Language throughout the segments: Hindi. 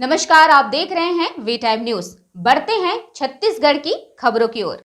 नमस्कार, आप देख रहे हैं वी टाइम न्यूज। बढ़ते हैं छत्तीसगढ़ की खबरों की ओर।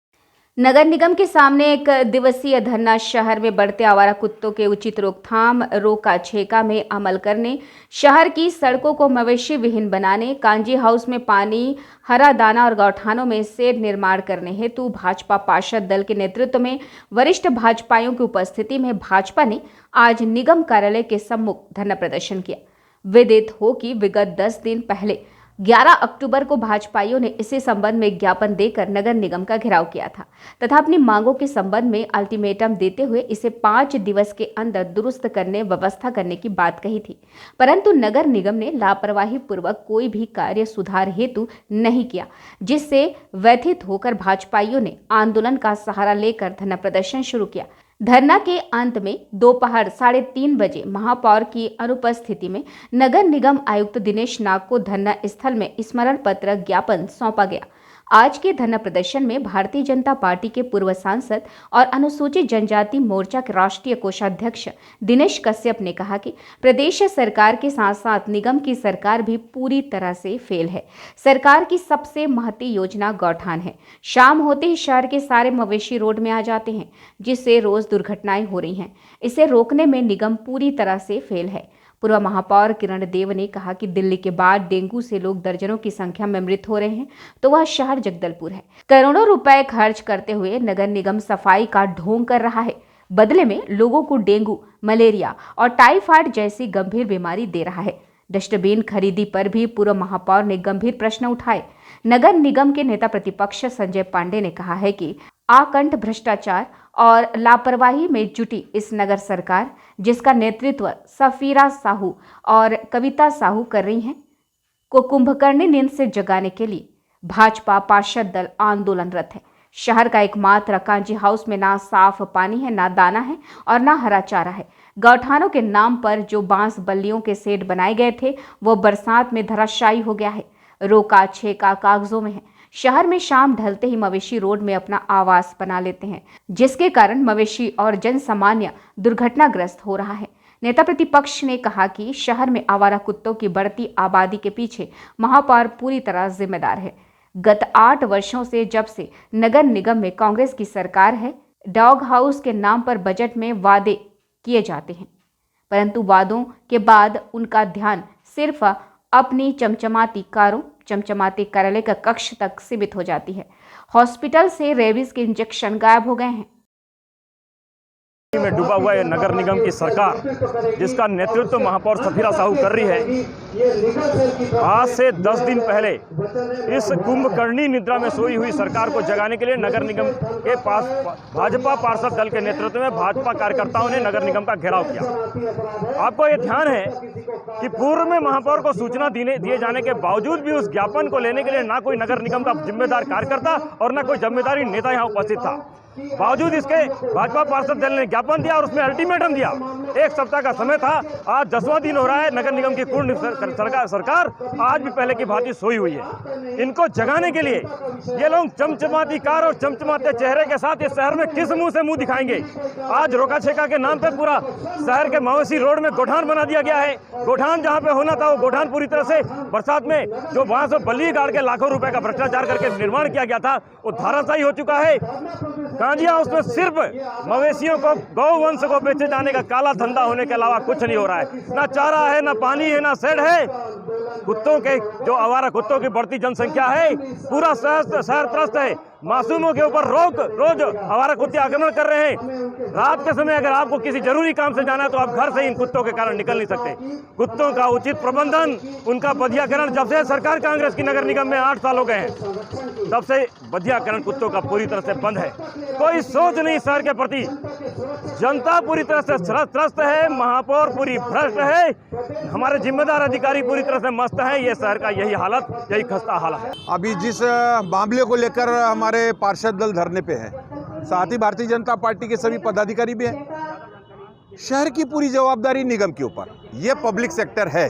नगर निगम के सामने एक दिवसीय धरना शहर में बढ़ते आवारा कुत्तों के उचित रोकथाम रोका छेका में अमल करने, शहर की सड़कों को मवेशी विहीन बनाने, कांजी हाउस में पानी, हरा दाना और गौठानों में शेड निर्माण करने हेतु भाजपा पार्षद दल के नेतृत्व में वरिष्ठ भाजपाइयों की उपस्थिति में भाजपा ने आज निगम कार्यालय के सम्मुख धरना प्रदर्शन किया। विदित हो कि विगत 10 दिन पहले 11 अक्टूबर को भाजपाइयों ने इसी संबंध में ज्ञापन देकर नगर निगम का घेराव किया था तथा अपनी मांगों के संबंध में अल्टीमेटम देते हुए इसे 5 दिवस के अंदर दुरुस्त करने व्यवस्था करने की बात कही थी, परंतु नगर निगम ने लापरवाही पूर्वक कोई भी कार्य सुधार हेतु नहीं किया, जिससे व्यथित होकर भाजपाइयों ने आंदोलन का सहारा लेकर धरना प्रदर्शन शुरू किया। धरना के अंत में दोपहर 3:30 बजे महापौर की अनुपस्थिति में नगर निगम आयुक्त दिनेश नाग को धरना स्थल में स्मरण पत्र ज्ञापन सौंपा गया। आज के धरना प्रदर्शन में भारतीय जनता पार्टी के पूर्व सांसद और अनुसूचित जनजाति मोर्चा के राष्ट्रीय कोषाध्यक्ष दिनेश कश्यप ने कहा कि प्रदेश सरकार के साथ साथ निगम की सरकार भी पूरी तरह से फेल है। सरकार की सबसे महती योजना गौठान है। शाम होते ही शहर के सारे मवेशी रोड में आ जाते हैं, जिससे रोज दुर्घटनाएं हो रही हैं। इसे रोकने में निगम पूरी तरह से फेल है। पूर्व महापौर किरण देव ने कहा कि दिल्ली के बाद डेंगू से लोग दर्जनों की संख्या में मृत हो रहे हैं, तो वह शहर जगदलपुर है। करोड़ों रुपए खर्च करते हुए नगर निगम सफाई का ढोंग कर रहा है, बदले में लोगों को डेंगू, मलेरिया और टाइफाइड जैसी गंभीर बीमारी दे रहा है। डस्टबिन खरीदी पर भी पूर्व महापौर ने गंभीर प्रश्न उठाए। नगर निगम के नेता प्रतिपक्ष संजय पांडे ने कहा है कि आकंठ भ्रष्टाचार और लापरवाही में जुटी इस नगर सरकार, जिसका नेतृत्व सफीरा साहू और कविता साहू कर रही हैं, को कुंभकर्णी नींद से जगाने के लिए भाजपा पार्षद दल आंदोलनरत है। शहर का एकमात्र कांजी हाउस में ना साफ पानी है, ना दाना है और ना हरा चारा है। गौठानों के नाम पर जो बांस बल्लियों के सेट बनाए गए थे, वो बरसात में धराशायी हो गया है, रोका छेका कागजों में है। शहर में शाम ढलते ही मवेशी रोड में अपना आवास बना लेते हैं, जिसके कारण मवेशी और जन सामान्य दुर्घटनाग्रस्त हो रहा है। नेता प्रतिपक्ष ने कहा कि शहर में आवारा कुत्तों की बढ़ती आबादी के पीछे महापौर पूरी तरह जिम्मेदार है। गत 8 वर्षों से जब से नगर निगम में कांग्रेस की सरकार है, डॉग हाउस के नाम पर बजट में वादे किए जाते हैं, परंतु वादों के बाद उनका ध्यान सिर्फ अपनी चमचमाती कारों, चमचमाते कार्यालय का कक्ष तक सीमित हो जाती है। हॉस्पिटल से रेबीज के इंजेक्शन गायब हो गए हैं। में डूबा हुआ है नगर निगम की सरकार, जिसका नेतृत्व महापौर सफीरा साहू कर रही है। आज से 10 दिन पहले इस कुंभकर्णी निद्रा में सोई हुई सरकार को जगाने के लिए नगर निगम के पास भाजपा पार्षद दल के नेतृत्व में भाजपा कार्यकर्ताओं ने नगर निगम का घेराव किया। आपको ये ध्यान है कि पूर्व में महापौर को सूचना दिए जाने के बावजूद भी उस ज्ञापन को लेने के लिए ना कोई नगर निगम का जिम्मेदार कार्यकर्ता और ना कोई जिम्मेदारी नेता यहाँ उपस्थित था। बावजूद इसके भाजपा पार्षद दल ने ज्ञापन दिया और उसमें अल्टीमेटम दिया। 1 सप्ताह का समय था। आज 10वां दिन हो रहा है। नगर निगम की पूर्ण सरकार आज भी पहले की भांति सोई हुई है। इनको जगाने के लिए ये लोग चमचमाती कार और चमचमाते चेहरे के साथ इस शहर में किस मुंह से मुंह दिखाएंगे। आज रोका छेका के नाम पे पूरा शहर के मवेशी रोड में गोठान बना दिया गया है। गोठान जहाँ पे होना था वो गोठान पूरी तरह से बरसात में जो वहां से बल्ली गाड़ के लाखों रुपए का भ्रष्टाचार करके निर्माण किया गया था, वो धाराशायी हो चुका है। कांजी हाउस में सिर्फ मवेशियों को, गौवंश को बेचे जाने का काला धंधा होने के अलावा कुछ नहीं हो रहा है। ना चारा है, ना पानी है, ना शेड है। कुत्तों के जो आवारा कुत्तों की बढ़ती जनसंख्या है, पूरा शहर त्रस्त है। मासूमों के ऊपर रोज आवारा कुत्ते आक्रमण कर रहे हैं। रात के समय अगर आपको किसी जरूरी काम से जाना है तो आप घर से इन कुत्तों के कारण निकल नहीं सकते। कुत्तों का उचित प्रबंधन, उनका बधियाकरण, जब से सरकार कांग्रेस की नगर निगम में 8 साल हो गए हैं, तब से बधियाकरण कुत्तों का पूरी तरह से बंद है। कोई सोच नहीं शहर के प्रति। जनता पूरी तरह से त्रस्त है, महापौर पूरी भ्रष्ट है, हमारे जिम्मेदार अधिकारी पूरी तरह से मस्त है। ये शहर का यही हालत, यही खस्ता हाल है। अभी जिस मामले को लेकर हमारे पार्षद दल धरने पे है, साथ ही भारतीय जनता पार्टी के सभी पदाधिकारी भी हैं। शहर की पूरी जवाबदारी निगम के ऊपर, ये पब्लिक सेक्टर है,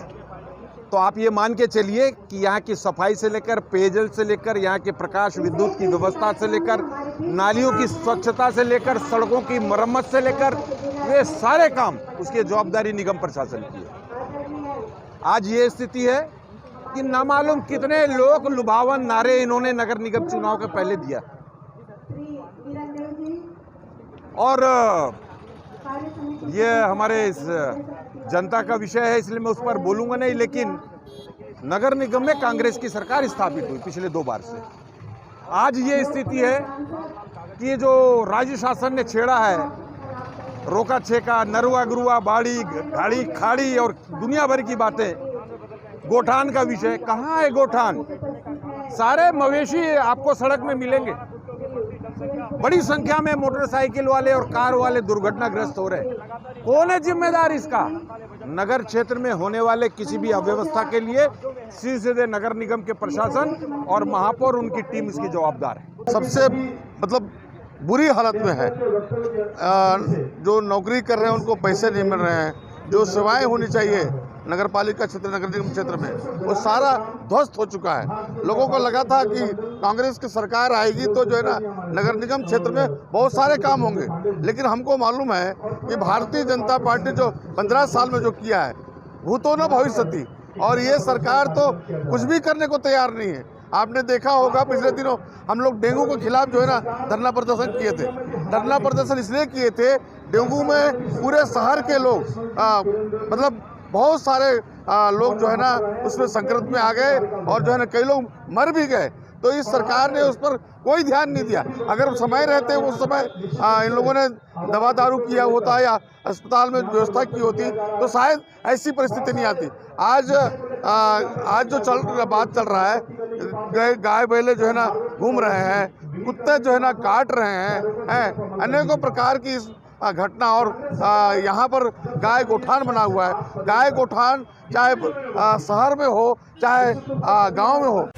तो आप ये मान के चलिए कि यहाँ की सफाई से लेकर, पेयजल से लेकर, यहाँ के प्रकाश विद्युत की व्यवस्था से लेकर, नालियों की स्वच्छता से लेकर, सड़कों की मरम्मत से लेकर, वे सारे काम उसकी जवाबदारी निगम प्रशासन की है। आज ये स्थिति है कि नामालूम कितने लोग लुभावन नारे इन्होंने नगर निगम चुनाव के पहले दिया। और ये हमारे इस जनता का विषय है, इसलिए मैं उस पर बोलूँगा नहीं, लेकिन नगर निगम में कांग्रेस की सरकार स्थापित हुई पिछले 2 बार से। आज ये स्थिति है कि ये जो राज्य शासन ने छेड़ा है, रोका छेका, नरुआ गुरुआ, बाड़ी गाड़ी खाड़ी और दुनिया भर की बातें, गोठान का विषय, कहाँ है गोठान? सारे मवेशी आपको सड़क में मिलेंगे। बड़ी संख्या में मोटरसाइकिल वाले और कार वाले दुर्घटनाग्रस्त हो रहे। कौन है जिम्मेदार इसका? नगर क्षेत्र में होने वाले किसी भी अव्यवस्था के लिए सीधे नगर निगम के प्रशासन और महापौर, उनकी टीम इसकी जवाबदार है। सबसे मतलब बुरी हालत में है। जो नौकरी कर रहे हैं उनको पैसे नहीं मिल रहे हैं, जो सेवाएं होनी चाहिए नगर पालिका क्षेत्र, नगर निगम क्षेत्र में, वो सारा ध्वस्त हो चुका है। लोगों को लगा था कि कांग्रेस की सरकार आएगी तो जो है ना नगर निगम क्षेत्र में बहुत सारे काम होंगे, लेकिन हमको मालूम है कि भारतीय जनता पार्टी जो 15 साल में जो किया है, भूतो न भविष्यति, और ये सरकार तो कुछ भी करने को तैयार नहीं है। आपने देखा होगा पिछले दिनों हम लोग डेंगू के खिलाफ जो है ना धरना प्रदर्शन किए थे। धरना प्रदर्शन इसलिए किए थे, डेंगू में पूरे शहर के लोग मतलब बहुत सारे लोग जो है ना उसमें संक्रमित में आ गए और जो है ना कई लोग मर भी गए। तो इस सरकार ने उस पर कोई ध्यान नहीं दिया। अगर समय रहते उस समय इन लोगों ने दवा दारू किया होता या अस्पताल में व्यवस्था की होती तो शायद ऐसी परिस्थिति नहीं आती। आज जो बात चल रहा है, गाय बैले जो है ना घूम रहे हैं, कुत्ते जो है ना काट रहे हैं, अनेकों प्रकार की इस घटना। और यहाँ पर गाय गोठान बना हुआ है। गाय गोठान चाहे शहर में हो चाहे गांव में हो।